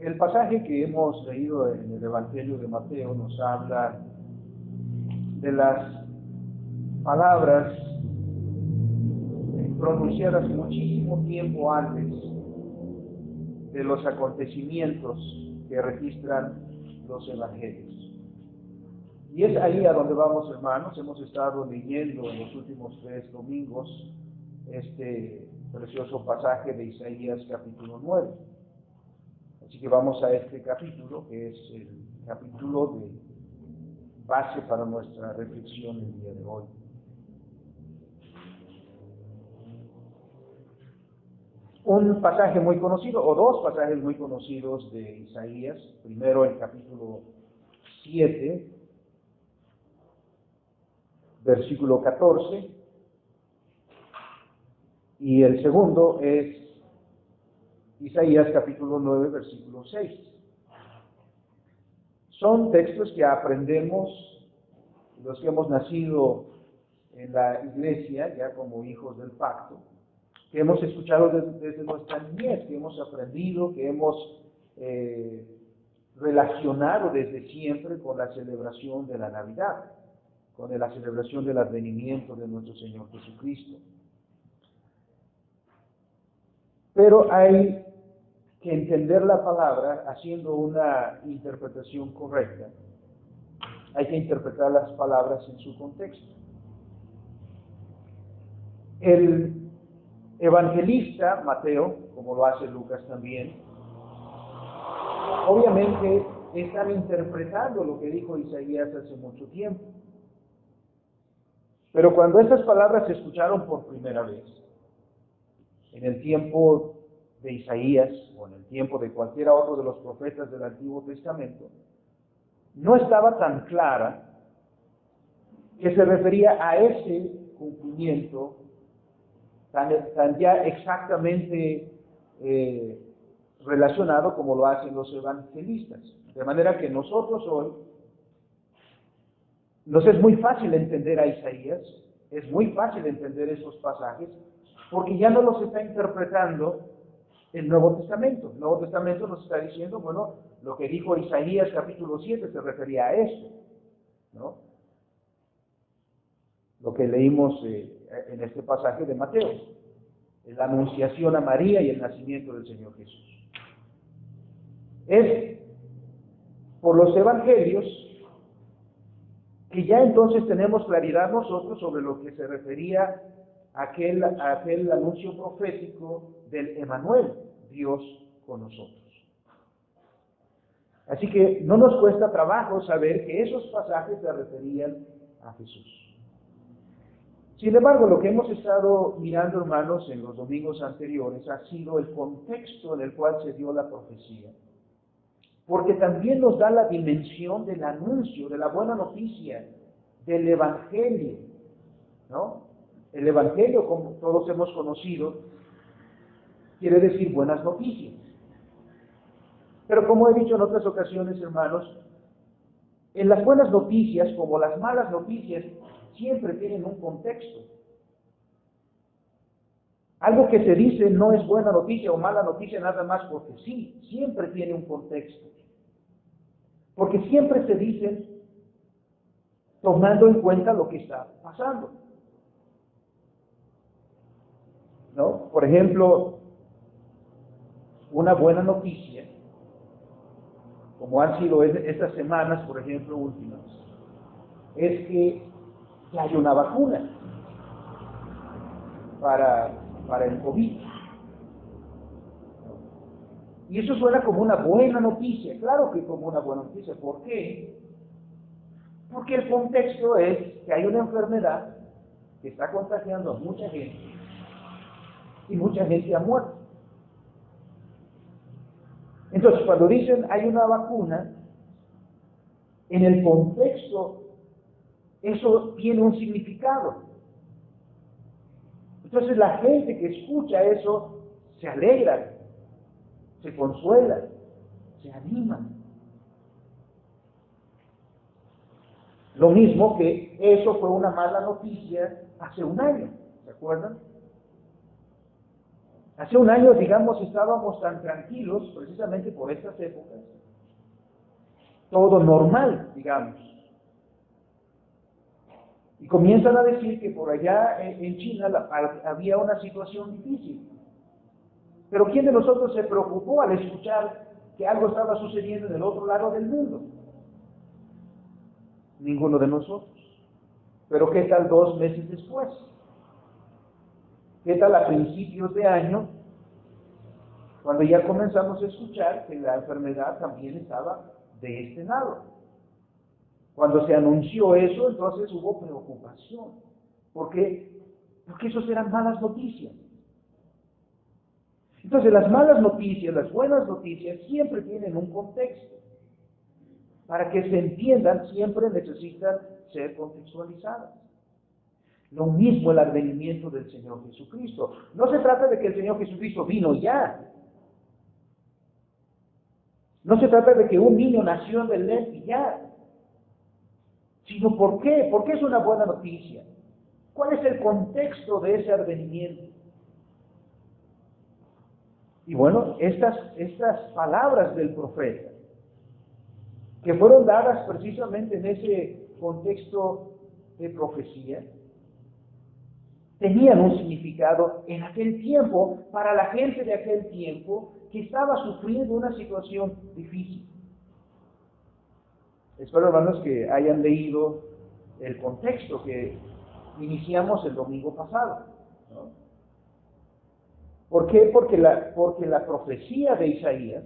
El pasaje que hemos leído en el Evangelio de Mateo nos habla de las palabras pronunciadas muchísimo tiempo antes de los acontecimientos que registran los evangelios. Y es ahí a donde vamos, hermanos. Hemos estado leyendo en los últimos 3 domingos este precioso pasaje de Isaías capítulo 9. Así que vamos a este capítulo, que es el capítulo de base para nuestra reflexión el día de hoy. Un pasaje muy conocido, o dos pasajes muy conocidos de Isaías. Primero el capítulo 7, versículo 14, y el segundo es Isaías capítulo 9, versículo 6. Son textos que aprendemos los que hemos nacido en la iglesia, ya como hijos del pacto, que hemos escuchado desde nuestra niñez, que hemos aprendido, que hemos relacionado desde siempre con la celebración de la Navidad, con la celebración del advenimiento de nuestro Señor Jesucristo. Pero hay que entender la palabra haciendo una interpretación correcta. Hay que interpretar las palabras en su contexto. El evangelista Mateo, como lo hace Lucas también, obviamente están interpretando lo que dijo Isaías hace mucho tiempo. Pero cuando estas palabras se escucharon por primera vez, en el tiempo de Isaías o en el tiempo de cualquiera otro de los profetas del Antiguo Testamento, no estaba tan clara que se refería a ese cumplimiento tan ya exactamente relacionado como lo hacen los evangelistas. De manera que nosotros hoy nos es muy fácil entender a Isaías, es muy fácil entender esos pasajes, porque ya no los está interpretando el Nuevo Testamento. El Nuevo Testamento nos está diciendo, bueno, lo que dijo Isaías capítulo 7 se refería a esto, ¿no? Lo que leímos en este pasaje de Mateo, la anunciación a María y el nacimiento del Señor Jesús. Es por los evangelios que ya entonces tenemos claridad nosotros sobre lo que se refería a aquel anuncio profético del Emanuel, Dios con nosotros. Así que no nos cuesta trabajo saber que esos pasajes se referían a Jesús. Sin embargo, lo que hemos estado mirando, hermanos, en los domingos anteriores ha sido el contexto en el cual se dio la profecía. Porque también nos da la dimensión del anuncio, de la buena noticia, del Evangelio, ¿no? El Evangelio, como todos hemos conocido, quiere decir buenas noticias. Pero como he dicho en otras ocasiones, hermanos, en las buenas noticias, como las malas noticias, siempre tienen un contexto. Algo que se dice no es buena noticia o mala noticia nada más porque sí, siempre tiene un contexto. Porque siempre se dicen tomando en cuenta lo que está pasando, ¿no? Por ejemplo, una buena noticia, como han sido estas semanas, por ejemplo, últimas, es que ya hay una vacuna para el COVID. Y eso suena como una buena noticia, claro que como una buena noticia. ¿Por qué? Porque el contexto es que hay una enfermedad que está contagiando a mucha gente y mucha gente ha muerto. Entonces, cuando dicen hay una vacuna, en el contexto eso tiene un significado. Entonces la gente que escucha eso se alegra, se consuela, se anima. Lo mismo que eso fue una mala noticia hace un año, ¿se acuerdan? Hace un año, digamos, estábamos tan tranquilos, precisamente por estas épocas, todo normal, digamos. Y comienzan a decir que por allá en China había una situación difícil. Pero ¿quién de nosotros se preocupó al escuchar que algo estaba sucediendo en el otro lado del mundo? Ninguno de nosotros. Pero ¿qué tal 2 meses después? ¿Qué tal a principios de año, cuando ya comenzamos a escuchar que la enfermedad también estaba de este lado? Cuando se anunció eso, entonces hubo preocupación. ¿Por qué? Porque esos eran malas noticias. Entonces, las malas noticias, las buenas noticias, siempre tienen un contexto. Para que se entiendan, siempre necesitan ser contextualizadas. Lo mismo el advenimiento del Señor Jesucristo. No se trata de que el Señor Jesucristo vino ya. No se trata de que un niño nació en Belén y ya. Sino ¿por qué? ¿Por qué es una buena noticia? ¿Cuál es el contexto de ese advenimiento? Y bueno, estas palabras del profeta, que fueron dadas precisamente en ese contexto de profecía, tenían un significado en aquel tiempo, para la gente de aquel tiempo, que estaba sufriendo una situación difícil. Espero, hermanos, que hayan leído el contexto que iniciamos el domingo pasado, ¿no? ¿Por qué? Porque la profecía de Isaías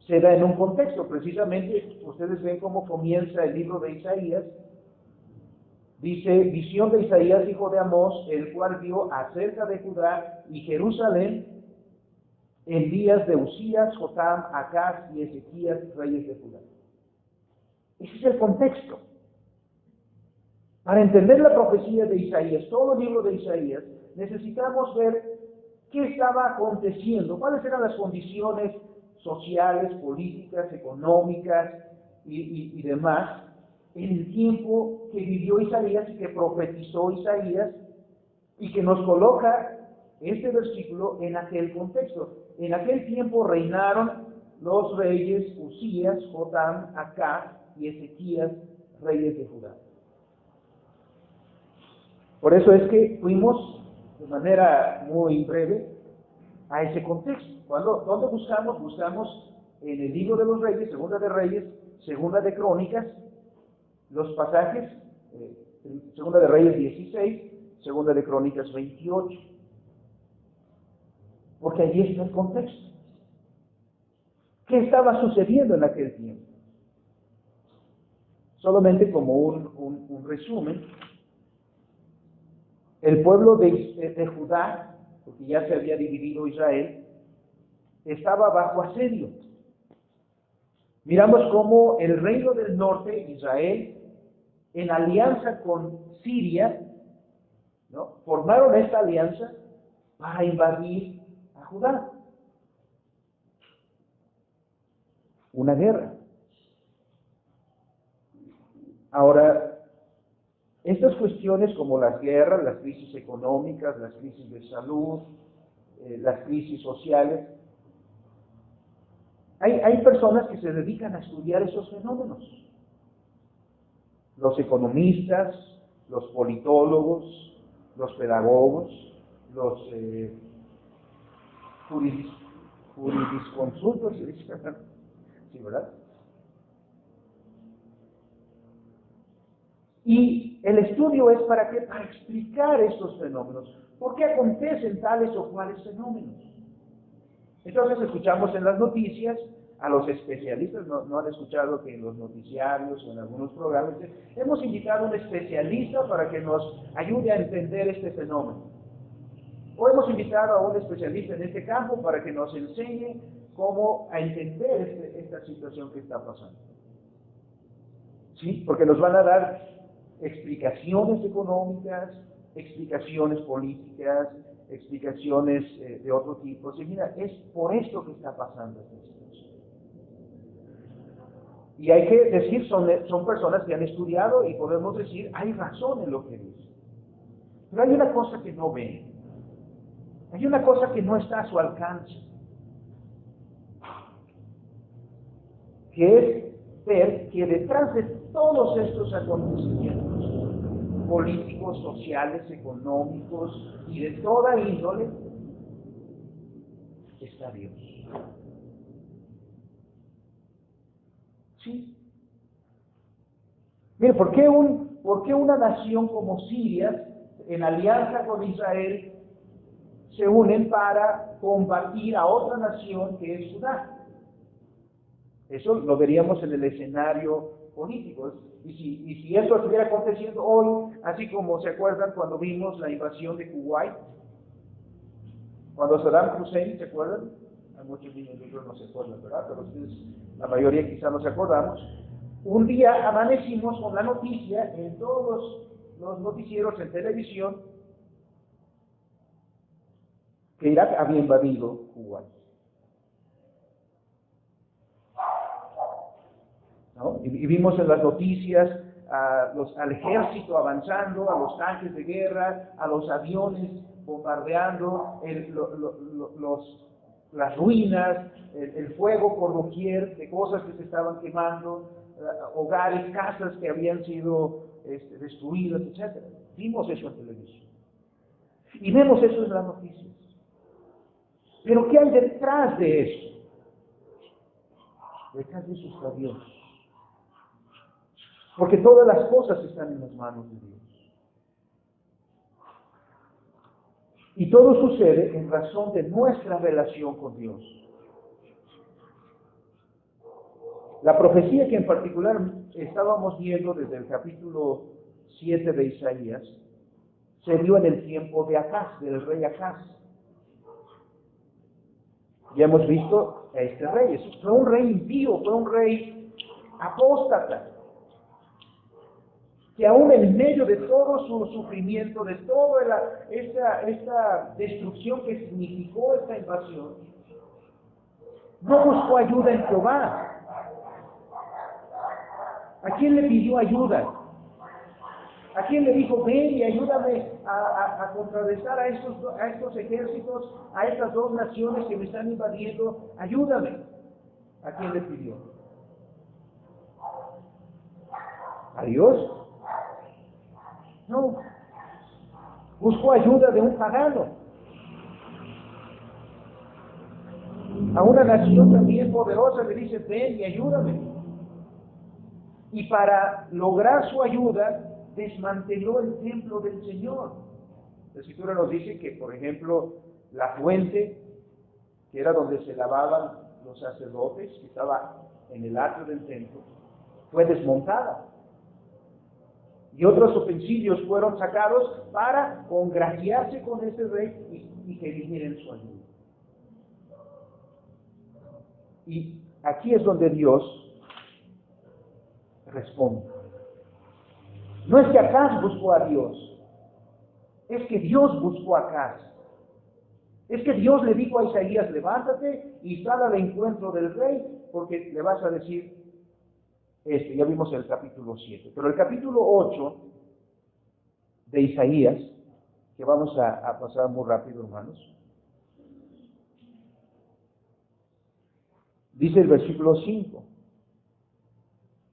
se da en un contexto. Precisamente, ustedes ven cómo comienza el libro de Isaías. Dice, visión de Isaías, hijo de Amós, el cual vio acerca de Judá y Jerusalén en días de Usías, Jotam, Acaz y Ezequías, reyes de Judá. Ese es el contexto. Para entender la profecía de Isaías, todo el libro de Isaías, necesitamos ver qué estaba aconteciendo, cuáles eran las condiciones sociales, políticas, económicas y demás en el tiempo que vivió Isaías y que profetizó Isaías, y que nos coloca este versículo en aquel contexto. En aquel tiempo reinaron los reyes Usías, Jotam, Acaz y Ezequías, reyes de Judá. Por eso es que fuimos de manera muy breve a ese contexto. ¿Dónde buscamos? Buscamos en el libro de los Reyes, Segunda de Reyes, Segunda de Crónicas, los pasajes, Segunda de Reyes 16, Segunda de Crónicas 28. Porque allí está el contexto. ¿Qué estaba sucediendo en aquel tiempo? Solamente como un resumen, el pueblo de Judá, porque ya se había dividido Israel, estaba bajo asedio. Miramos cómo el reino del norte, Israel, en alianza con Siria, ¿no?, formaron esta alianza para invadir a Judá. Una guerra. Ahora, estas cuestiones como las guerras, las crisis económicas, las crisis de salud, las crisis sociales, hay personas que se dedican a estudiar esos fenómenos. Los economistas, los politólogos, los pedagogos, los jurisconsultos, ¿sí, verdad? Y el estudio es ¿para qué? Para explicar estos fenómenos. ¿Por qué acontecen tales o cuales fenómenos? Entonces escuchamos en las noticias a los especialistas, no han escuchado que en los noticiarios o en algunos programas hemos invitado a un especialista para que nos ayude a entender este fenómeno. O hemos invitado a un especialista en este campo para que nos enseñe cómo a entender esta situación que está pasando. ¿Sí? Porque nos van a dar explicaciones económicas, explicaciones políticas, explicaciones de otro tipo. Sí, mira, es por esto que está pasando esta situación. Y hay que decir, son personas que han estudiado y podemos decir, hay razón en lo que dicen. Pero hay una cosa que no ven. Hay una cosa que no está a su alcance, que es ver que detrás de todos estos acontecimientos políticos, sociales, económicos y de toda índole, está Dios. Sí. Mire, ¿por qué una nación como Siria, en alianza con Israel, se unen para combatir a otra nación que es Sudán? Eso lo veríamos en el escenario político. Y si eso estuviera aconteciendo hoy, así como se acuerdan cuando vimos la invasión de Kuwait, cuando Saddam Hussein, ¿se acuerdan? Hay muchos niños que no se acuerdan, ¿verdad? Pero ustedes, la mayoría quizá nos acordamos. Un día amanecimos con la noticia en todos los noticieros en televisión que Irak había invadido Kuwait. ¿No? Y vimos en las noticias al ejército avanzando, a los tanques de guerra, a los aviones bombardeando las ruinas, el fuego por doquier de cosas que se estaban quemando, hogares, casas que habían sido destruidas, etc. Vimos eso en televisión. Y vemos eso en las noticias. Pero ¿qué hay detrás de eso? Detrás de eso está Dios. Porque todas las cosas están en las manos de Dios. Y todo sucede en razón de nuestra relación con Dios. La profecía que en particular estábamos viendo desde el capítulo 7 de Isaías se dio en el tiempo de Acaz, del rey Acaz. Ya hemos visto a este rey. Fue un rey impío, fue un rey apóstata, que aún en medio de todo su sufrimiento, de toda esta destrucción que significó esta invasión, no buscó ayuda en Jehová. ¿A quién le pidió ayuda? ¿A quién le dijo, ven y ayúdame a contrarrestar a estos ejércitos, a estas dos naciones que me están invadiendo? Ayúdame. ¿A quién le pidió? ¿A Dios? No. Buscó ayuda de un pagano. A una nación también poderosa le dice, ven y ayúdame. Y para lograr su ayuda, desmanteló el templo del Señor. La Escritura nos dice que, por ejemplo, la fuente, que era donde se lavaban los sacerdotes, que estaba en el atrio del templo, fue desmontada. Y otros utensilios fueron sacados para congraciarse con ese rey y que viniera en su ayuda. Y aquí es donde Dios responde. No es que Acaz buscó a Dios, es que Dios buscó a Acaz. Es que Dios le dijo a Isaías, levántate y sal al encuentro del rey, porque le vas a decir ya vimos el capítulo 7. Pero el capítulo 8 de Isaías, que vamos a pasar muy rápido, hermanos, dice el versículo 5.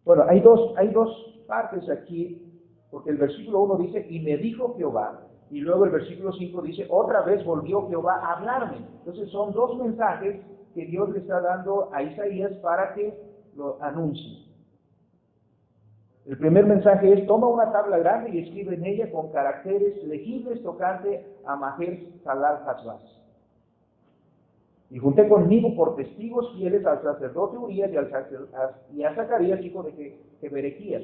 Bueno, hay dos partes aquí, porque el versículo 1 dice, y me dijo Jehová, y luego el versículo 5 dice, otra vez volvió Jehová a hablarme. Entonces son dos mensajes que Dios le está dando a Isaías para que lo anuncie. El primer mensaje es, toma una tabla grande y escribe en ella con caracteres legibles tocante a Maher Shalal Hashbaz. Y junté conmigo por testigos fieles al sacerdote Urías y a Zacarías, hijo de Berequías.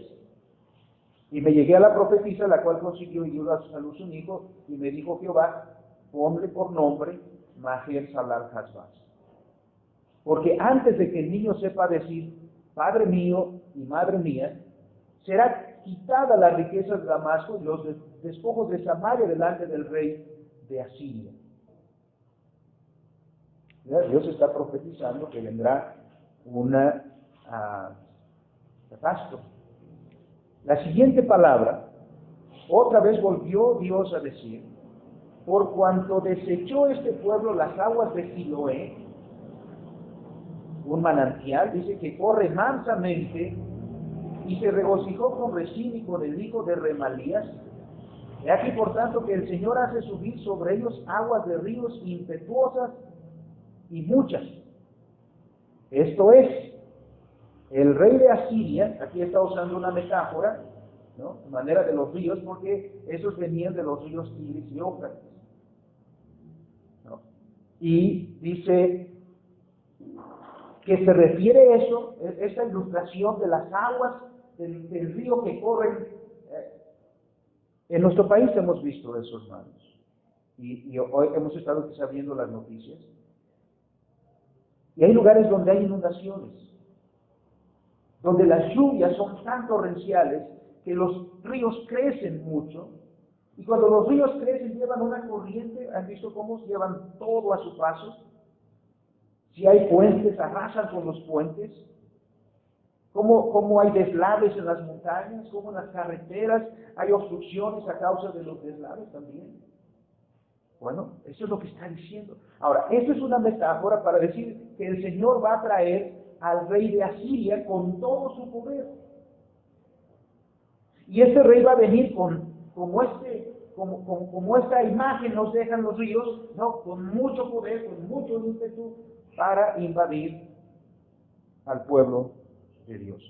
Y me llegué a la profetisa, la cual consiguió y dio a luz un hijo, y me dijo Jehová, ponle por nombre Maher Shalal Hashbaz. Porque antes de que el niño sepa decir, Padre mío y Madre mía, será quitada la riqueza de Damasco y los despojos de Samaria delante del rey de Asiria. Dios está profetizando que vendrá una catástrofe. La siguiente palabra, otra vez volvió Dios a decir, por cuanto desechó este pueblo las aguas de Siloé, un manantial, dice, que corre mansamente, y se regocijó con Rezín y con el hijo de Remalías. He aquí, por tanto, que el Señor hace subir sobre ellos aguas de ríos impetuosas y muchas. Esto es, el rey de Asiria, aquí está usando una metáfora, ¿no?, de manera de los ríos, porque esos venían de los ríos Tigris y Éufrates, ¿no? Y dice que se refiere a eso, esta ilustración de las aguas del río que corren. En nuestro país hemos visto eso, hermanos, y hoy hemos estado quizá viendo las noticias, y hay lugares donde hay inundaciones, donde las lluvias son tan torrenciales que los ríos crecen mucho, y cuando los ríos crecen llevan una corriente. ¿Han visto cómo llevan todo a su paso? Si hay puentes, arrasan con los puentes. Cómo hay deslaves en las montañas, cómo en las carreteras hay obstrucciones a causa de los deslaves también. Bueno, eso es lo que está diciendo. Ahora, esto es una metáfora para decir que el Señor va a traer al rey de Asiria con todo su poder. Y este rey va a venir como esta imagen nos dejan los ríos, ¿no?, con mucho poder, con mucho ímpetu, para invadir al pueblo de Dios.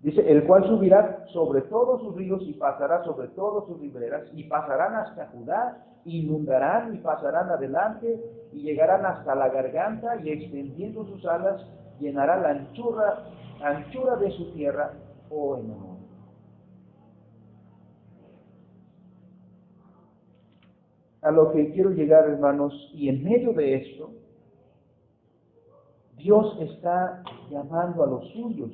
Dice, el cual subirá sobre todos sus ríos y pasará sobre todas sus riberas, y pasarán hasta Judá, inundarán y pasarán adelante, y llegarán hasta la garganta, y extendiendo sus alas, llenará la anchura de su tierra, oh Emanuel. A lo que quiero llegar, hermanos, y en medio de esto, Dios está llamando a los suyos.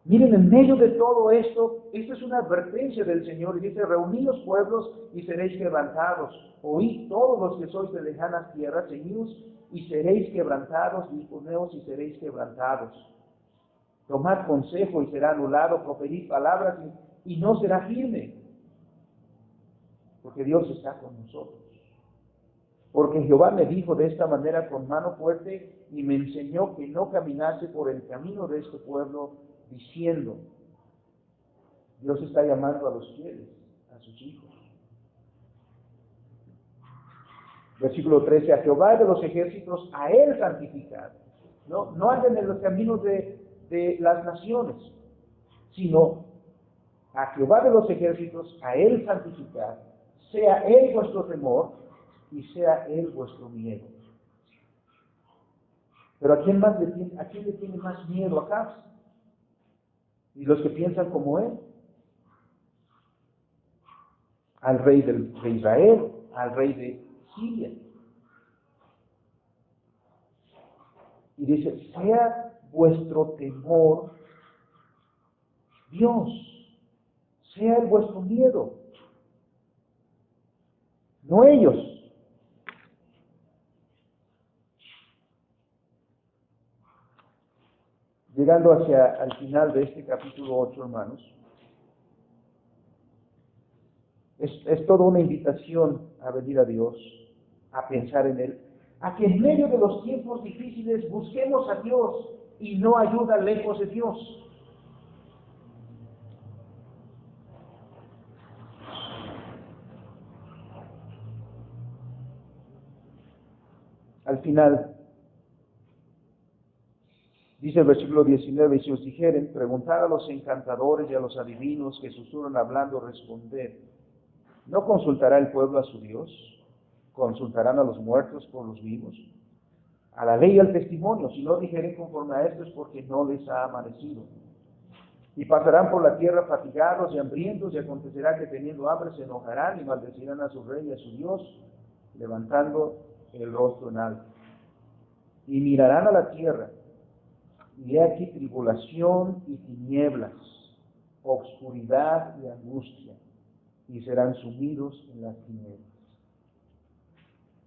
Miren, en medio de todo esto, esta es una advertencia del Señor, y dice, reuníos pueblos y seréis quebrantados, oíd todos los que sois de lejanas tierras, ceñidos y seréis quebrantados, disponeos y seréis quebrantados. Tomad consejo y será anulado, proferid palabras y no será firme, porque Dios está con nosotros. Porque Jehová me dijo de esta manera con mano fuerte, y me enseñó que no caminase por el camino de este pueblo, diciendo, Dios está llamando a los fieles, a sus hijos. Versículo 13, a Jehová de los ejércitos, a Él santificad. No anden en los caminos de las naciones, sino a Jehová de los ejércitos, a Él santificad, sea Él vuestro temor, y sea Él vuestro miedo. Pero ¿a quién le tiene más miedo acá? ¿Y los que piensan como Él? Al rey de Israel, al rey de Siria. Y dice, sea vuestro temor Dios, sea Él vuestro miedo, no ellos. Llegando al final de este capítulo 8, hermanos, es toda una invitación a venir a Dios, a pensar en Él, a que en medio de los tiempos difíciles busquemos a Dios y no ayuda lejos de Dios. Al final, dice el versículo 19, y si os dijeren, preguntad a los encantadores y a los adivinos que susurran hablando, responded, ¿no consultará el pueblo a su Dios? ¿Consultarán a los muertos por los vivos? A la ley y al testimonio, si no dijeren conforme a esto es porque no les ha amanecido. Y pasarán por la tierra fatigados y hambrientos, y acontecerá que teniendo hambre se enojarán y maldecirán a su rey y a su Dios, levantando el rostro en alto. Y mirarán a la tierra, y he aquí tribulación y tinieblas, obscuridad y angustia, y serán sumidos en las tinieblas.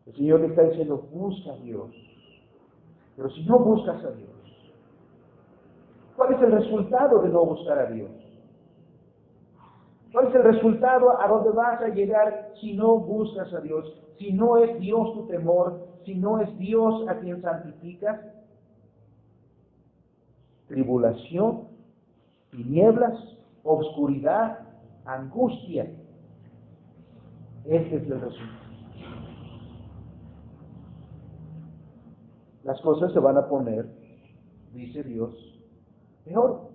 El Señor le está diciendo, busca a Dios. Pero si no buscas a Dios, ¿cuál es el resultado de no buscar a Dios? ¿Cuál es el resultado? ¿A dónde vas a llegar si no buscas a Dios? Si no es Dios tu temor, si no es Dios a quien santificas. Tribulación, tinieblas, obscuridad, angustia. Este es el resultado. Las cosas se van a poner, dice Dios, peor.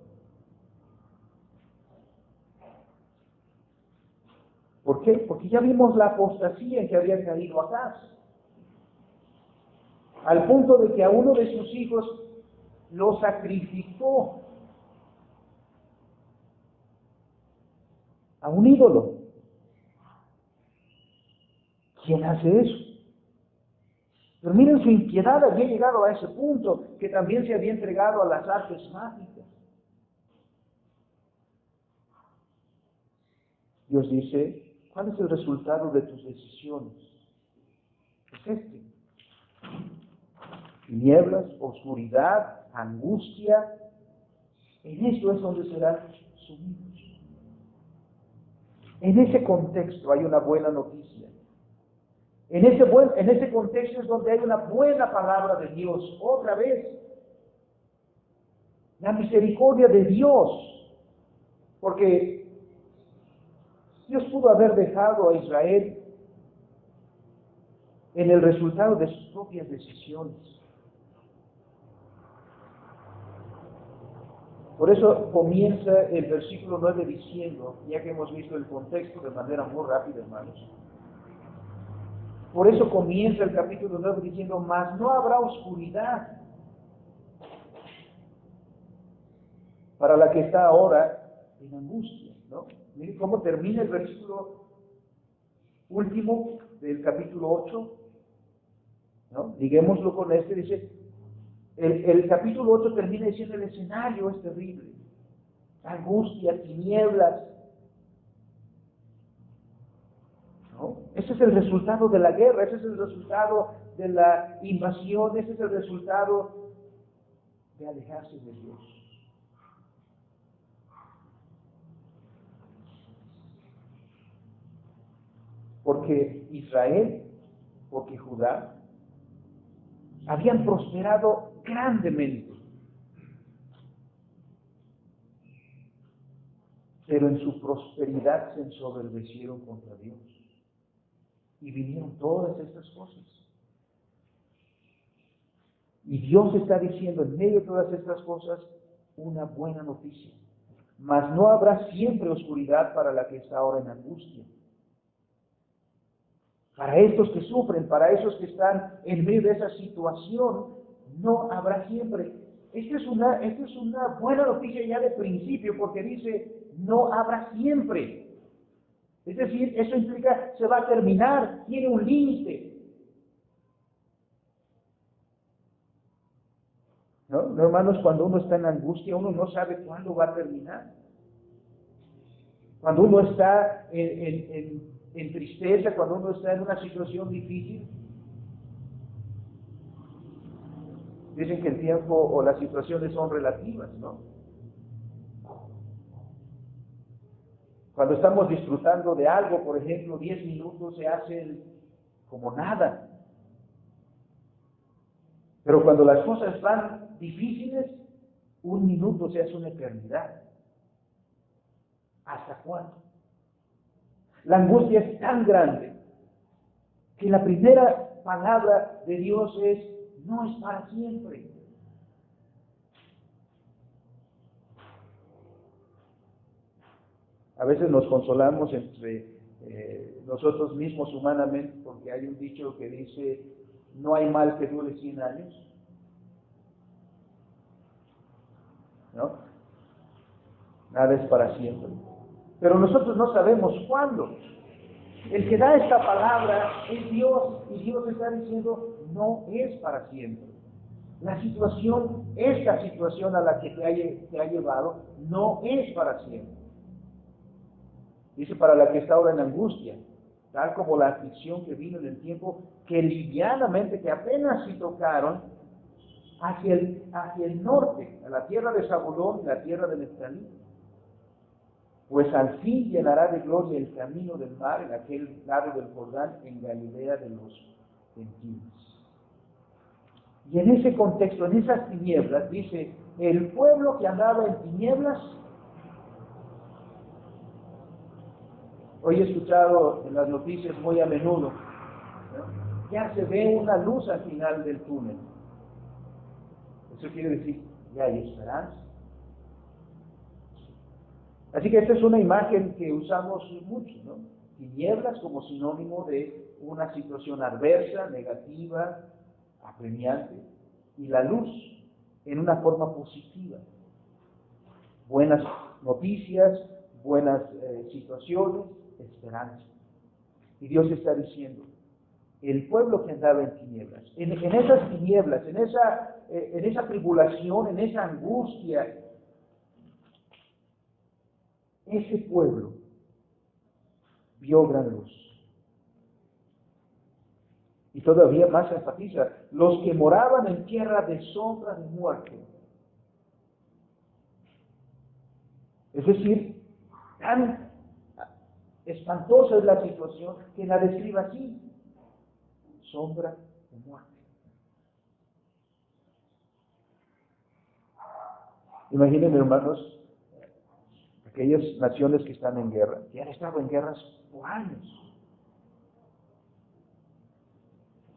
¿Por qué? Porque ya vimos la apostasía en que había caído Acaz. Al punto de que a uno de sus hijos lo sacrificó a un ídolo. ¿Quién hace eso? Pero miren, su impiedad había llegado a ese punto, que también se había entregado a las artes mágicas. Dios dice, ¿cuál es el resultado de tus decisiones? Es este. Tinieblas, oscuridad, angustia. En esto es donde serán sumidos. En ese contexto hay una buena noticia. En ese contexto es donde hay una buena palabra de Dios. Otra vez, la misericordia de Dios. Porque Dios pudo haber dejado a Israel en el resultado de sus propias decisiones. Por eso comienza el versículo 9 diciendo, ya que hemos visto el contexto de manera muy rápida, hermanos. Por eso comienza el capítulo 9 diciendo, mas no habrá oscuridad para la que está ahora en angustia, ¿no? Miren cómo termina el versículo último del capítulo 8, ¿no? Liguémoslo con este, dice, el capítulo 8 termina diciendo, el escenario es terrible, angustia, tinieblas, ¿no? Ese es el resultado de la guerra, ese es el resultado de la invasión, ese es el resultado de alejarse de Dios. Porque Israel, porque Judá, habían prosperado grandemente, pero en su prosperidad se ensoberbecieron contra Dios. Y vinieron todas estas cosas. Y Dios está diciendo en medio de todas estas cosas una buena noticia. Mas no habrá siempre oscuridad para la que está ahora en angustia. Para estos que sufren, para esos que están en medio de esa situación, no habrá siempre. Esta es una buena noticia ya de principio, porque dice, no habrá siempre. Es decir, eso implica, se va a terminar, tiene un límite. ¿No, hermanos? Cuando uno está en angustia, uno no sabe cuándo va a terminar. Cuando uno está en tristeza, cuando uno está en una situación difícil, dicen que el tiempo o las situaciones son relativas, ¿no? Cuando estamos disfrutando de algo, por ejemplo, 10 minutos se hacen como nada. Pero cuando las cosas van difíciles, 1 minuto se hace una eternidad. ¿Hasta cuándo? La angustia es tan grande que la primera palabra de Dios es, no es para siempre. A veces nos consolamos entre nosotros mismos humanamente, porque hay un dicho que dice, no hay mal que dure 100 años. ¿No? Nada es para siempre. Pero nosotros no sabemos cuándo. El que da esta palabra es Dios, y Dios está diciendo, no es para siempre. La situación, esta situación a la que te ha llevado, no es para siempre. Dice, para la que está ahora en angustia, tal como la aflicción que vino en el tiempo, que livianamente, que apenas si tocaron, hacia el norte, a la tierra de Zabulón y la tierra de Neftalí. pues al fin llenará de gloria el camino del mar en aquel lado del Jordán, en Galilea de los gentiles. Y en ese contexto, en esas tinieblas, dice, el pueblo que andaba en tinieblas. Hoy he escuchado en las noticias muy a menudo, ¿no? Ya se ve una luz al final del túnel. Eso quiere decir, ya hay esperanza. Así que esta es una imagen que usamos mucho, ¿no? Tinieblas como sinónimo de una situación adversa, negativa, apremiante, y la luz en una forma positiva. Buenas noticias, buenas situaciones, esperanza. Y Dios está diciendo, el pueblo que andaba en tinieblas, en esas tinieblas, en esa tribulación, en esa angustia, ese pueblo vio gran luz. Y todavía más enfatiza, los que moraban en tierra de sombra de muerte. Es decir, tan espantosa es la situación que la describe así, sombra de muerte. Imaginen, hermanos, aquellas naciones que están en guerra, que han estado en guerras por años,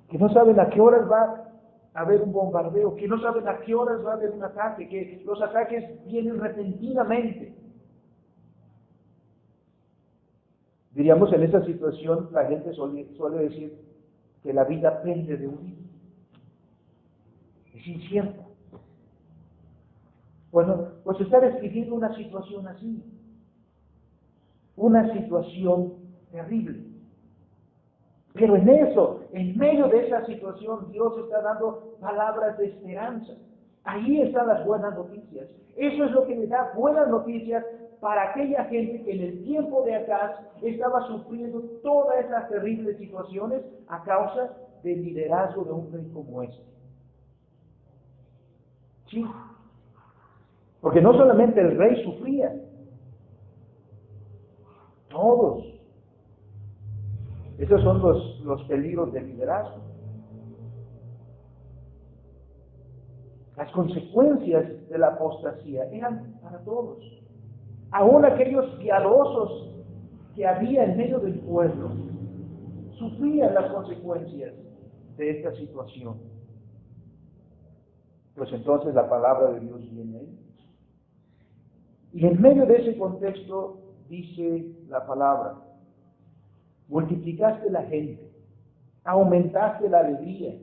que no saben a qué horas va a haber un bombardeo, que no saben a qué horas va a haber un ataque, que los ataques vienen repentinamente. Diríamos, en esa situación la gente suele decir que la vida pende de un hilo. Es incierta. Bueno, pues está describiendo una situación así, una situación terrible. Pero en eso, en medio de esa situación, Dios está dando palabras de esperanza. Ahí están las buenas noticias. Eso es lo que le da buenas noticias para aquella gente que en el tiempo de Acaz estaba sufriendo todas esas terribles situaciones a causa del liderazgo de un rey como este. Sí. Porque no solamente el rey sufría, todos. Esos son los peligros del liderazgo. Las consecuencias de la apostasía eran para todos. Aún aquellos piadosos que había en medio del pueblo sufrían las consecuencias de esta situación. Pues entonces la palabra de Dios viene ahí. Y en medio de ese contexto dice la palabra, multiplicaste la gente, aumentaste la alegría,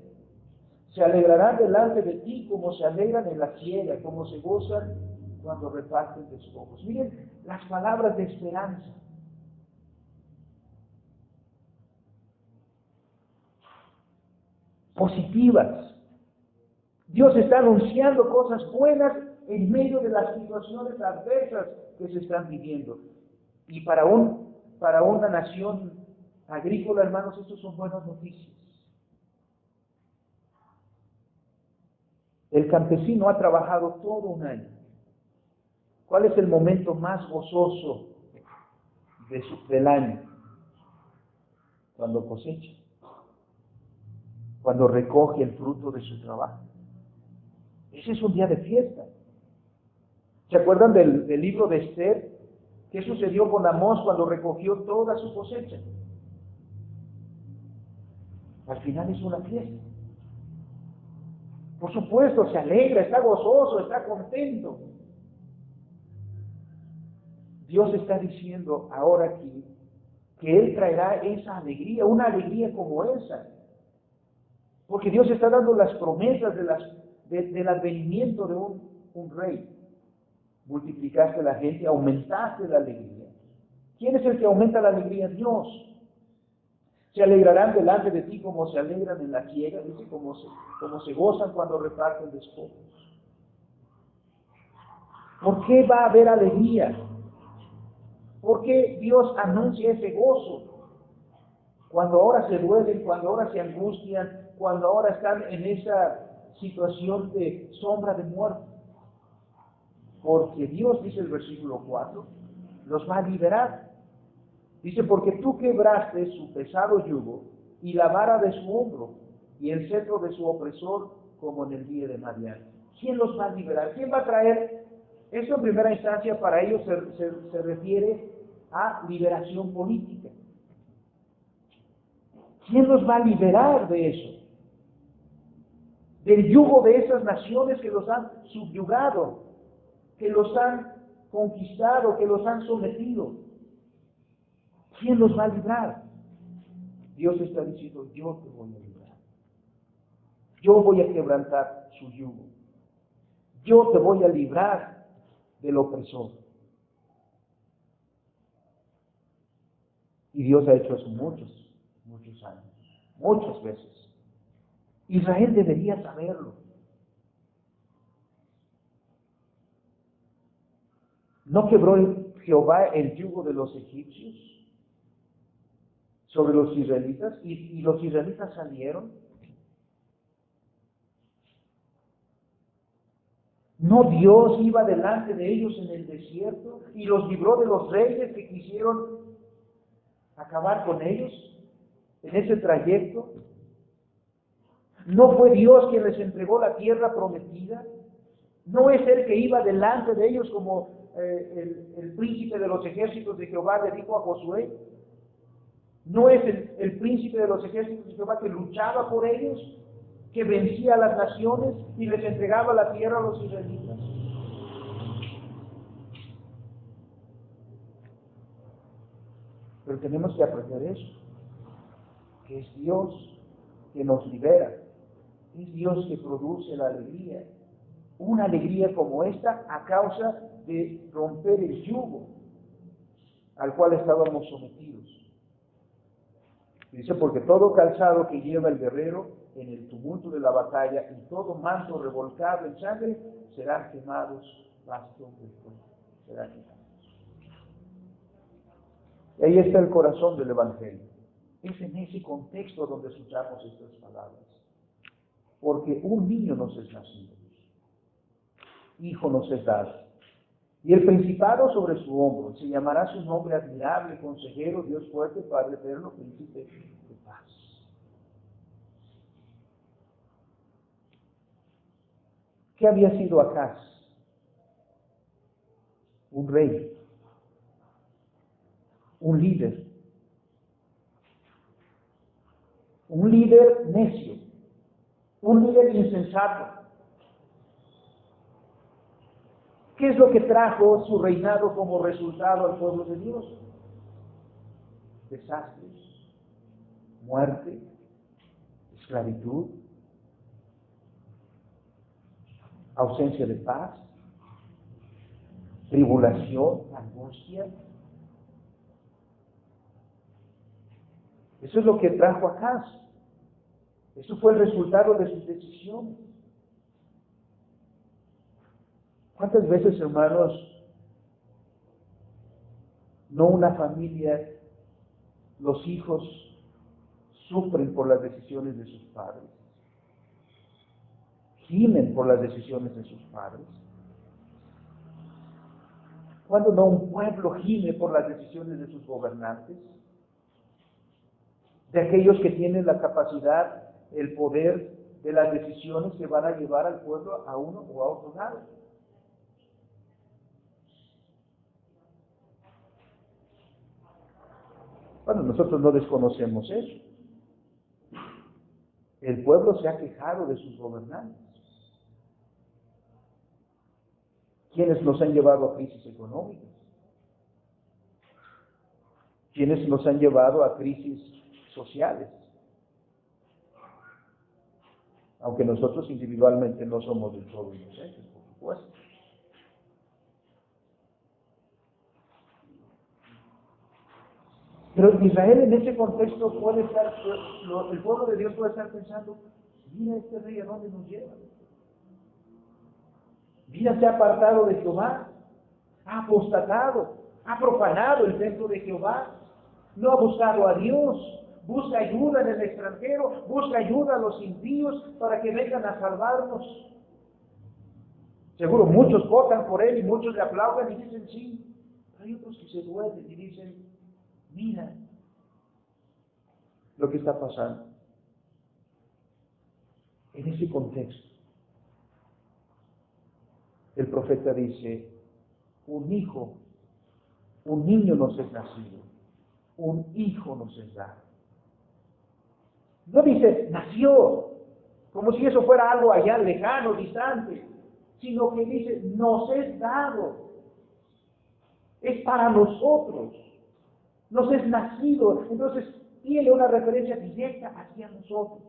se alegrarán delante de ti como se alegran en la siega, como se gozan cuando reparten despojos. Miren las palabras de esperanza. Positivas. Dios está anunciando cosas buenas en medio de las situaciones adversas que se están viviendo. Y para una nación agrícola, hermanos, estas son buenas noticias. El campesino ha trabajado todo un año. ¿Cuál es el momento más gozoso del año? Cuando cosecha, cuando recoge el fruto de su trabajo. Ese es un día de fiesta. ¿Se acuerdan del libro de Esther? ¿Qué sucedió con Amós cuando recogió toda su cosecha? Al final es una fiesta. Por supuesto, se alegra, está gozoso, está contento. Dios está diciendo ahora aquí que Él traerá esa alegría, una alegría como esa. Porque Dios está dando las promesas del advenimiento de un rey. Multiplicaste la gente, aumentaste la alegría. ¿Quién es el que aumenta la alegría? Dios. Se alegrarán delante de ti como se alegran en la siega, dice, como se gozan cuando reparten despojos. ¿Por qué va a haber alegría? ¿Por qué Dios anuncia ese gozo? Cuando ahora se duelen, cuando ahora se angustian, cuando ahora están en esa situación de sombra de muerte. Porque Dios, dice el versículo 4, los va a liberar. Dice, porque tú quebraste su pesado yugo y la vara de su hombro y el cetro de su opresor como en el día de Madián. ¿Quién los va a liberar? ¿Quién va a traer? Eso en primera instancia para ellos se refiere a liberación política. ¿Quién los va a liberar de eso? Del yugo de esas naciones que los han subyugado, que los han conquistado, que los han sometido. ¿Quién los va a librar? Dios está diciendo, yo te voy a librar. Yo voy a quebrantar su yugo. Yo te voy a librar del opresor. Y Dios ha hecho eso muchos años, muchas veces. Israel debería saberlo. ¿No quebró Jehová el yugo de los egipcios sobre los israelitas? ¿Y los israelitas salieron? ¿No Dios iba delante de ellos en el desierto y los libró de los reyes que quisieron acabar con ellos en ese trayecto? ¿No fue Dios quien les entregó la tierra prometida? ¿No es Él que iba delante de ellos como el príncipe de los ejércitos de Jehová le dijo a Josué? ¿No es el príncipe de los ejércitos de Jehová que luchaba por ellos, que vencía a las naciones y les entregaba la tierra a los israelitas? Pero tenemos que aprender eso, que es Dios que nos libera, es Dios que produce la alegría, una alegría como esta a causa de romper el yugo al cual estábamos sometidos. Dice, porque todo calzado que lleva el guerrero en el tumulto de la batalla y todo manto revolcado en sangre serán quemados basto de fuego, serán quemados. Y ahí está el corazón del Evangelio. Es en ese contexto donde escuchamos estas palabras. Porque un niño nos es nacido, hijo nos es dado, y el principado sobre su hombro, se llamará su nombre admirable, consejero, Dios fuerte, Padre eterno, príncipe de paz. ¿Qué había sido Acaz? Un rey, un líder necio, un líder insensato. ¿Qué es lo que trajo su reinado como resultado al pueblo de Dios? Desastres, muerte, esclavitud, ausencia de paz, tribulación, angustia. Eso es lo que trajo Acaz. Eso fue el resultado de sus decisiones. ¿Cuántas veces, hermanos, no una familia, los hijos sufren por las decisiones de sus padres? Gimen por las decisiones de sus padres. ¿Cuándo no un pueblo gime por las decisiones de sus gobernantes? De aquellos que tienen la capacidad, el poder de las decisiones que van a llevar al pueblo a uno o a otro lado. Bueno, nosotros no desconocemos eso. El pueblo se ha quejado de sus gobernantes. ¿Quiénes nos han llevado a crisis económicas? ¿Quiénes nos han llevado a crisis sociales? Aunque nosotros individualmente no somos del todo inocentes, por supuesto. Pero Israel en ese contexto puede estar, el pueblo de Dios puede estar pensando, mira este rey a dónde nos lleva. Mira, se ha apartado de Jehová, ha apostatado, ha profanado el templo de Jehová, no ha buscado a Dios, busca ayuda en el extranjero, busca ayuda a los impíos para que vengan a salvarnos. Seguro muchos votan por él y muchos le aplauden y dicen sí, Hay otros que se duermen y dicen, mira lo que está pasando. En ese contexto, el profeta dice, un niño nos es nacido, un hijo nos es dado. No dice, nació, como si eso fuera algo allá lejano, distante, sino que dice, nos es dado, es para nosotros, nos es nacido, entonces tiene una referencia directa hacia nosotros.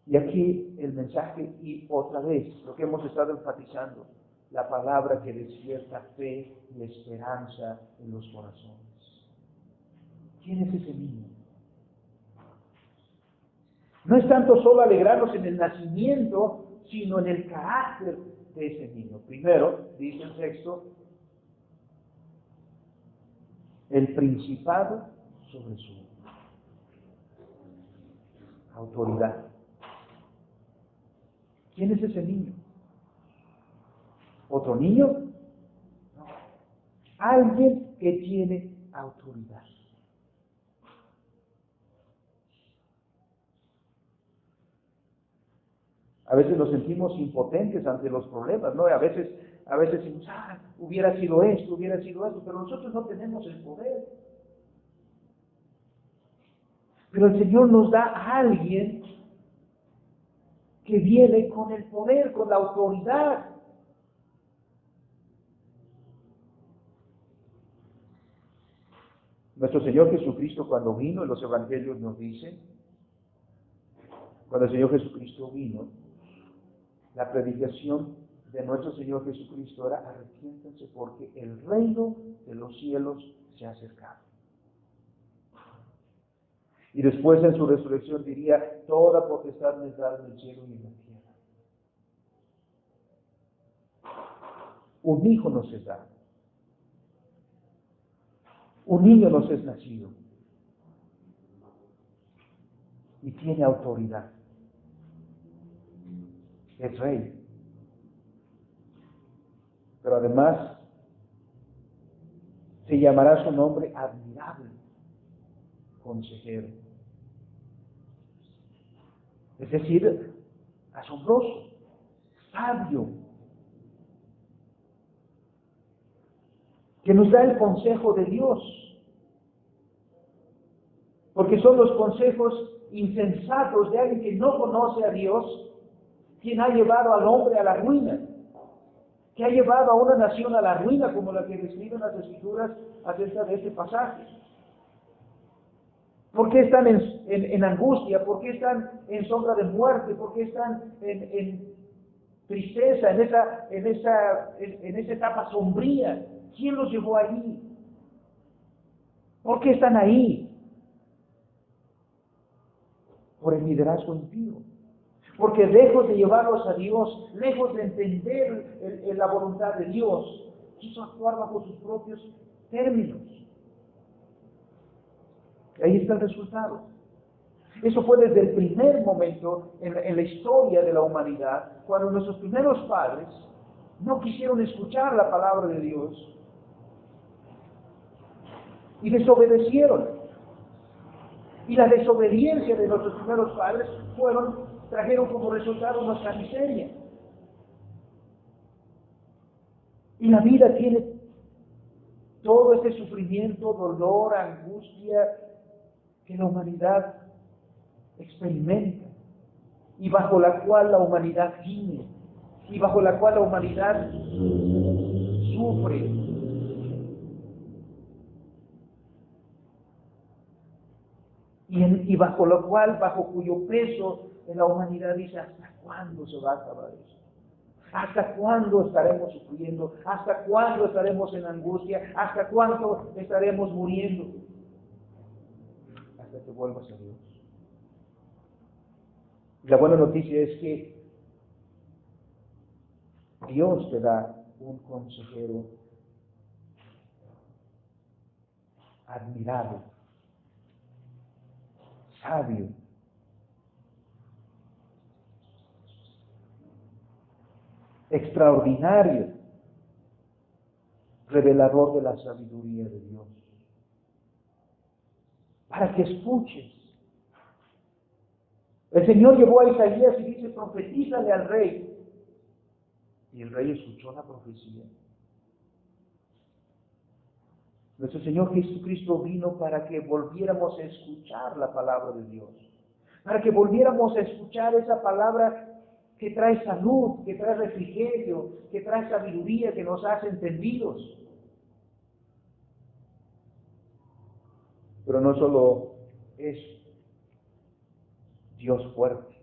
Y aquí el mensaje, y otra vez, lo que hemos estado enfatizando, la palabra que despierta fe y esperanza en los corazones. ¿Quién es ese niño? No es tanto solo alegrarnos en el nacimiento, sino en el carácter de ese niño. Primero, dice el texto, el principado sobre su autoridad. ¿Quién es ese niño? ¿Otro niño? No. Alguien que tiene autoridad. A veces nos sentimos impotentes ante los problemas, ¿no? A veces decimos, hubiera sido esto, pero nosotros no tenemos el poder. Pero el Señor nos da a alguien que viene con el poder, con la autoridad. Nuestro Señor Jesucristo, cuando vino, en los evangelios nos dice, cuando el Señor Jesucristo vino, la predicación de nuestro Señor Jesucristo era: arrepiéntanse porque el reino de los cielos se ha acercado. Y después en su resurrección diría: toda potestad me es dada en el cielo y en la tierra. Un hijo nos es dado. Un niño nos es nacido. Y tiene autoridad. Es rey. Pero además se llamará su nombre admirable, consejero. Es decir, asombroso, sabio, que nos da el consejo de Dios. Porque son los consejos insensatos de alguien que no conoce a Dios quien ha llevado al hombre a la ruina, que ha llevado a una nación a la ruina, como la que describen las Escrituras acerca de este pasaje. ¿Por qué están en angustia? ¿Por qué están en sombra de muerte? ¿Por qué están en tristeza, en esa etapa sombría? ¿Quién los llevó allí? ¿Por qué están ahí? Por el liderazgo impío. Porque lejos de llevarlos a Dios, lejos de entender la voluntad de Dios, quiso actuar bajo sus propios términos. Ahí está el resultado. Eso fue desde el primer momento en la historia de la humanidad, cuando nuestros primeros padres no quisieron escuchar la palabra de Dios y desobedecieron. Y la desobediencia de nuestros primeros padres trajeron como resultado nuestra miseria. Y la vida tiene todo este sufrimiento, dolor, angustia que la humanidad experimenta y bajo la cual la humanidad gime y bajo la cual la humanidad sufre. Y bajo cuyo peso en la humanidad dice: ¿hasta cuándo se va a acabar eso? ¿Hasta cuándo estaremos sufriendo? ¿Hasta cuándo estaremos en angustia? ¿Hasta cuándo estaremos muriendo? Hasta que vuelvas a Dios. Y la buena noticia es que Dios te da un consejero admirable, sabio, extraordinario, revelador de la sabiduría de Dios, para que escuches. El Señor llevó a Isaías y dice, profetízale al rey. Y el rey escuchó la profecía. Nuestro Señor Jesucristo vino para que volviéramos a escuchar la palabra de Dios, para que volviéramos a escuchar esa palabra que trae salud, que trae refrigerio, que trae sabiduría, que nos hace entendidos. Pero no solo es Dios fuerte.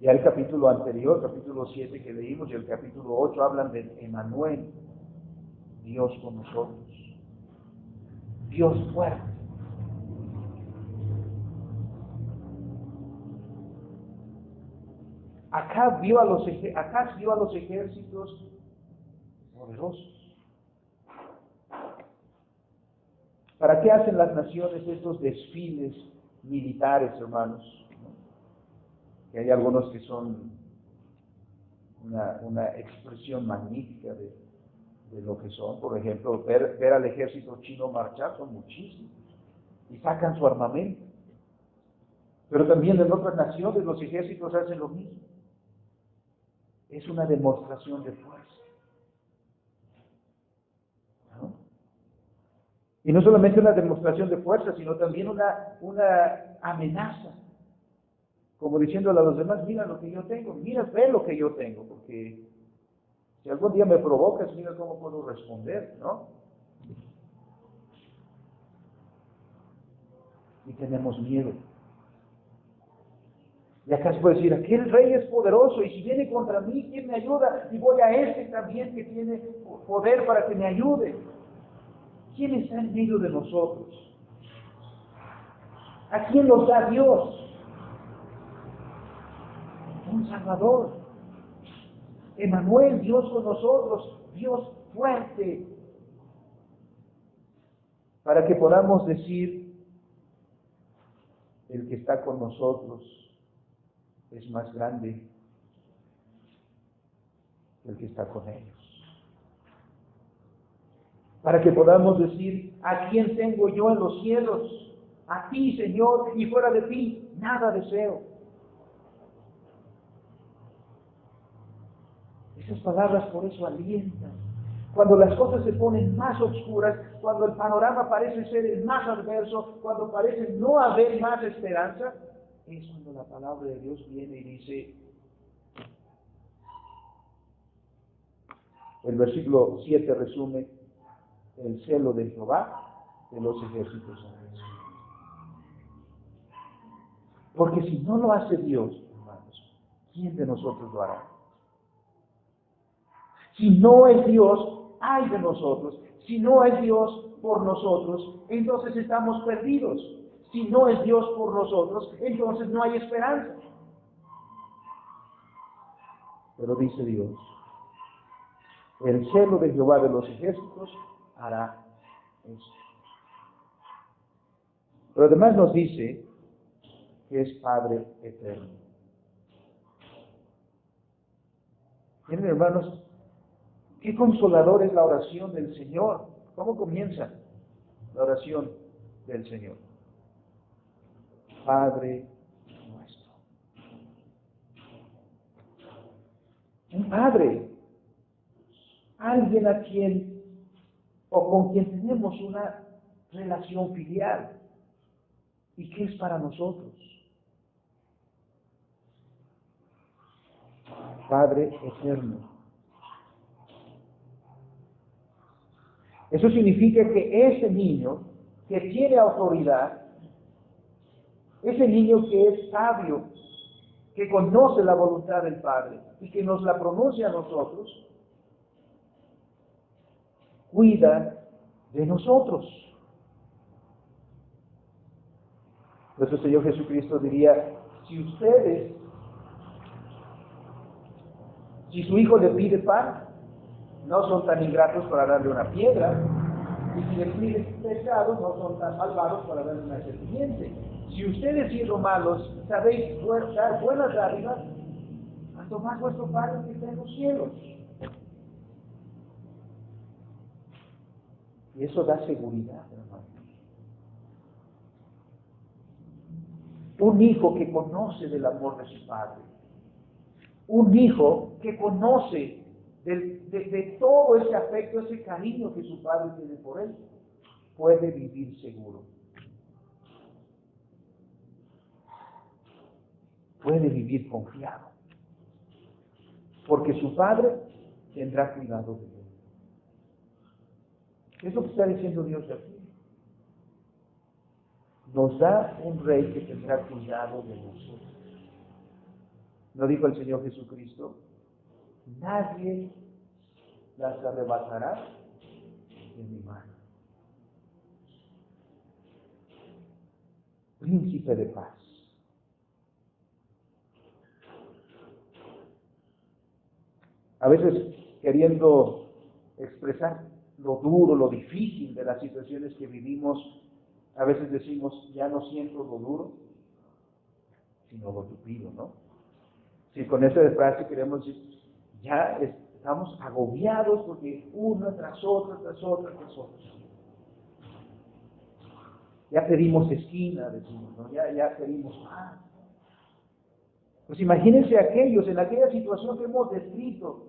Ya el capítulo anterior, capítulo 7 que leímos, y el capítulo 8 hablan de Emmanuel, Dios con nosotros. Dios fuerte. Acaz vio a los ejércitos poderosos. ¿Para qué hacen las naciones estos desfiles militares, hermanos? Que hay algunos que son una expresión magnífica de lo que son. Por ejemplo, ver al ejército chino marchar, son muchísimos, y sacan su armamento. Pero también en otras naciones los ejércitos hacen lo mismo. Es una demostración de fuerza. ¿No? Y no solamente una demostración de fuerza, sino también una amenaza. Como diciéndole a los demás, mira lo que yo tengo, mira, ve lo que yo tengo, porque si algún día me provocas, mira cómo puedo responder, ¿no? Y tenemos miedo. Y acá se puede decir, aquel rey es poderoso, y si viene contra mí, ¿quién me ayuda? Y voy a este también que tiene poder para que me ayude. ¿Quién está en medio de nosotros? ¿A quién nos da Dios? Un Salvador. Emmanuel, Dios con nosotros, Dios fuerte. Para que podamos decir, el que está con nosotros es más grande que el que está con ellos. Para que podamos decir, ¿a quién tengo yo en los cielos? A ti, Señor, y fuera de ti, nada deseo. Esas palabras por eso alientan. Cuando las cosas se ponen más oscuras, cuando el panorama parece ser el más adverso, cuando parece no haber más esperanza, es cuando la palabra de Dios viene y dice, el versículo 7 resume, el celo de Jehová de los ejércitos. Porque si no lo hace Dios, hermanos, ¿quién de nosotros lo hará? Si no es Dios, ay de nosotros. Si no es Dios por nosotros, entonces estamos perdidos. Si no es Dios por nosotros, entonces no hay esperanza. Pero dice Dios, el celo de Jehová de los ejércitos hará esto. Pero además nos dice que es Padre eterno. Miren, hermanos, qué consolador es la oración del Señor. ¿Cómo comienza la oración del Señor? Padre nuestro. Un padre, alguien a quien o con quien tenemos una relación filial. ¿Y qué es para nosotros? Padre eterno. Eso significa que ese niño que tiene autoridad, ese niño que es sabio, que conoce la voluntad del Padre y que nos la pronuncia a nosotros, cuida de nosotros. Nuestro Señor Jesucristo diría, si su hijo le pide pan, no son tan ingratos para darle una piedra, y si le pide pescado, no son tan malvados para darle una serpiente. Si ustedes, siendo malos, sabéis dar buenas dádivas, cuanto más vuestro Padre que está en los cielos. Y eso da seguridad, hermano. Un hijo que conoce del amor de su padre. Un hijo que conoce de todo ese afecto, ese cariño que su padre tiene por él, puede vivir seguro. Puede vivir confiado. Porque su padre tendrá cuidado de él. ¿Qué es lo que está diciendo Dios aquí? Nos da un rey que tendrá cuidado de nosotros. ¿No dijo el Señor Jesucristo? Nadie las arrebatará de mi mano. Príncipe de paz. A veces, queriendo expresar lo duro, lo difícil de las situaciones que vivimos, a veces decimos, ya no siento lo duro, sino lo tupido, ¿no? Si con esa frase queremos decir, ya estamos agobiados porque una tras otra, tras otra, tras otra. Ya pedimos esquina, decimos, ¿no? Ya pedimos paz. Pues imagínense aquellos, en aquella situación que hemos descrito.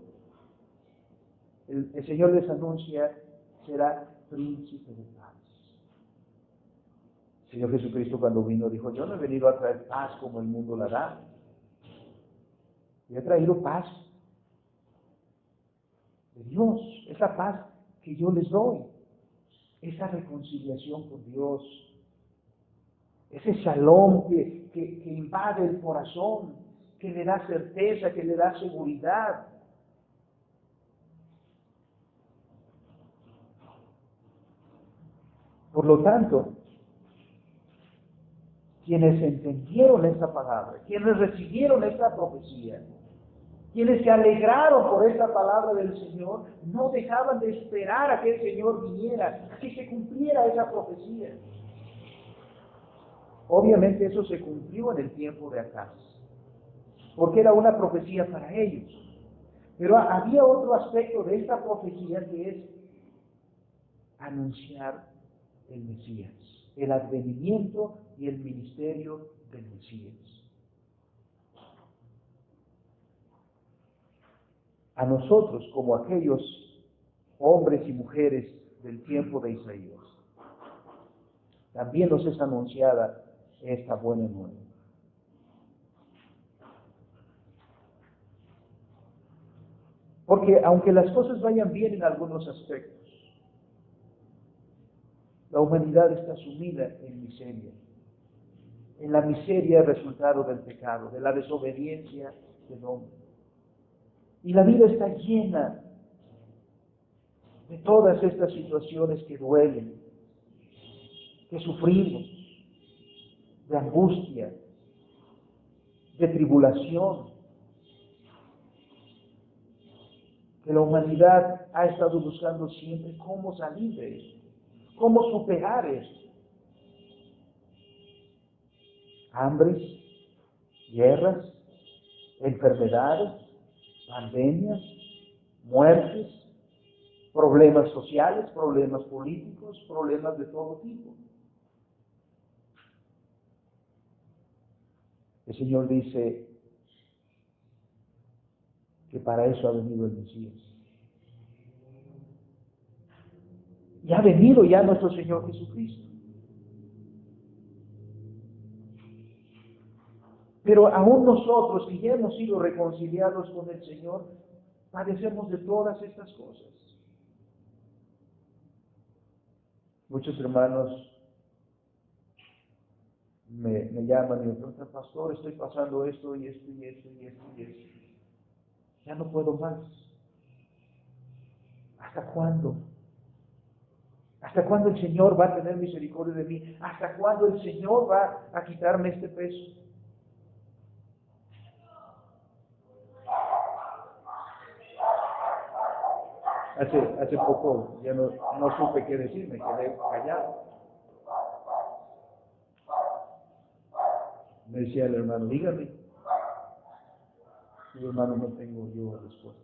El Señor les anuncia, será príncipe de paz. El Señor Jesucristo cuando vino dijo, yo no he venido a traer paz como el mundo la da. Yo he traído paz de Dios, esa paz que yo les doy, esa reconciliación con Dios, ese shalom que invade el corazón, que le da certeza, que le da seguridad. Por lo tanto, quienes entendieron esta palabra, quienes recibieron esta profecía, quienes se alegraron por esta palabra del Señor, no dejaban de esperar a que el Señor viniera, a que se cumpliera esa profecía. Obviamente eso se cumplió en el tiempo de Acaz, porque era una profecía para ellos. Pero había otro aspecto de esta profecía que es anunciar el Mesías, el advenimiento y el ministerio del Mesías. A nosotros, como aquellos hombres y mujeres del tiempo de Isaías, también nos es anunciada esta buena nueva. Porque aunque las cosas vayan bien en algunos aspectos, la humanidad está sumida en miseria. En la miseria resultado del pecado, de la desobediencia del hombre. Y la vida está llena de todas estas situaciones que duelen, que sufrimos, de angustia, de tribulación, que la humanidad ha estado buscando siempre cómo salir de eso, cómo superar eso. Hambres, guerras, enfermedades, pandemias, muertes, problemas sociales, problemas políticos, problemas de todo tipo. El Señor dice que para eso ha venido el Mesías. Y ha venido ya nuestro Señor Jesucristo. Pero aún nosotros, que ya hemos sido reconciliados con el Señor, padecemos de todas estas cosas. Muchos hermanos me llaman y me preguntan, pastor, estoy pasando esto y esto y esto y esto y esto. Ya no puedo más. ¿Hasta cuándo? ¿Hasta cuándo el Señor va a tener misericordia de mí? ¿Hasta cuándo el Señor va a quitarme este peso? Hace poco ya no supe qué decir, me quedé callado. Me decía el hermano, dígame. Y hermano, no tengo yo respuesta.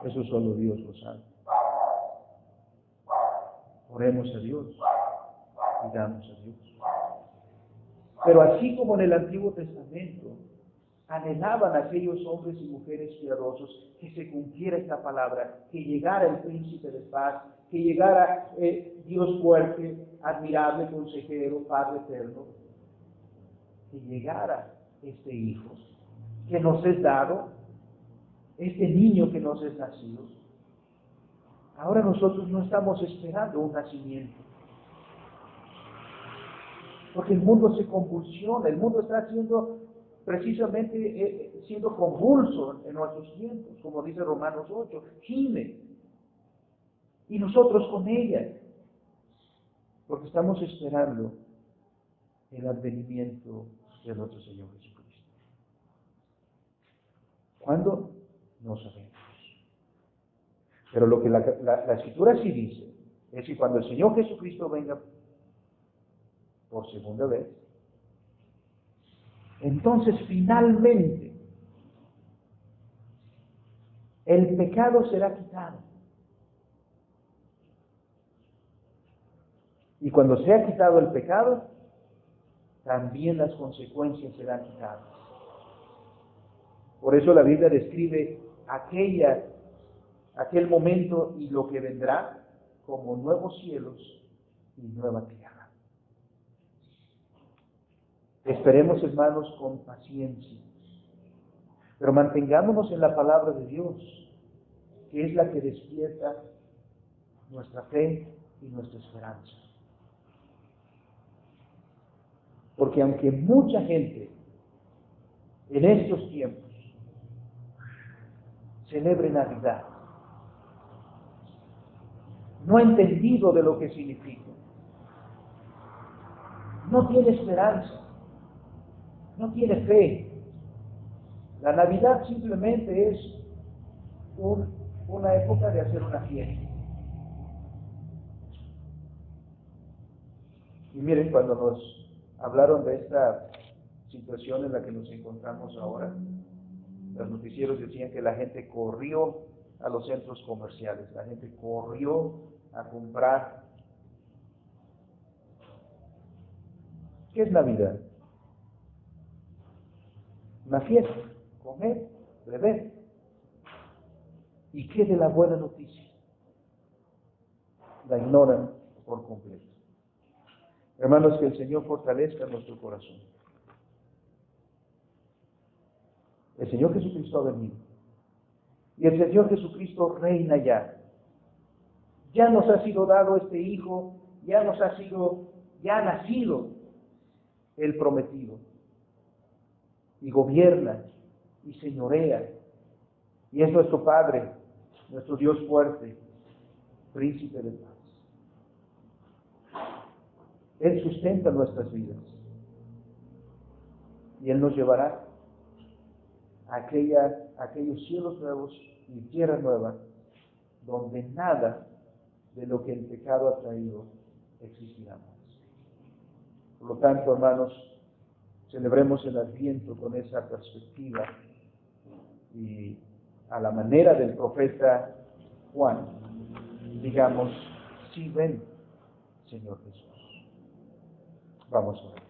Eso solo Dios lo sabe. Oremos a Dios, pidamos a Dios. Pero así como en el Antiguo Testamento, anhelaban aquellos hombres y mujeres piadosos que se cumpliera esta palabra, que llegara el príncipe de paz, que llegara Dios fuerte, admirable, consejero, Padre eterno, que llegara este Hijo que nos es dado, este niño que nos es nacido. Ahora nosotros no estamos esperando un nacimiento, porque el mundo se convulsiona, el mundo está precisamente siendo convulso en nuestros tiempos, como dice Romanos 8, gime, y nosotros con ella, porque estamos esperando el advenimiento de nuestro Señor Jesucristo. ¿Cuándo? No sabemos. Pero lo que la Escritura sí dice es que cuando el Señor Jesucristo venga por segunda vez, entonces finalmente el pecado será quitado. Y cuando sea quitado el pecado, también las consecuencias serán quitadas. Por eso la Biblia describe aquel momento y lo que vendrá como nuevos cielos y nueva tierra. Esperemos, hermanos, con paciencia, pero mantengámonos en la palabra de Dios, que es la que despierta nuestra fe y nuestra esperanza. Porque aunque mucha gente en estos tiempos celebre Navidad, no ha entendido de lo que significa, no tiene esperanza, no tiene fe. La Navidad simplemente es una época de hacer una fiesta. Y miren, cuando nos hablaron de esta situación en la que nos encontramos ahora, los noticieros decían que la gente corrió a los centros comerciales, la gente corrió a comprar. ¿Qué es Navidad? Una fiesta, comer, beber. ¿Y qué de la buena noticia? La ignoran por completo. Hermanos, que el Señor fortalezca nuestro corazón. El Señor Jesucristo ha venido. Y el Señor Jesucristo reina ya. Ya nos ha sido dado este Hijo, ya ha nacido el prometido. Y gobierna y señorea. Y es nuestro Padre, nuestro Dios fuerte, príncipe de paz. Él sustenta nuestras vidas. Y Él nos llevará a aquellos cielos nuevos y tierra nueva, donde nada de lo que el pecado ha traído existirá más. Por lo tanto, hermanos, celebremos el Adviento con esa perspectiva y a la manera del profeta Juan, digamos, sí ven, Señor Jesús. Vamos a ver.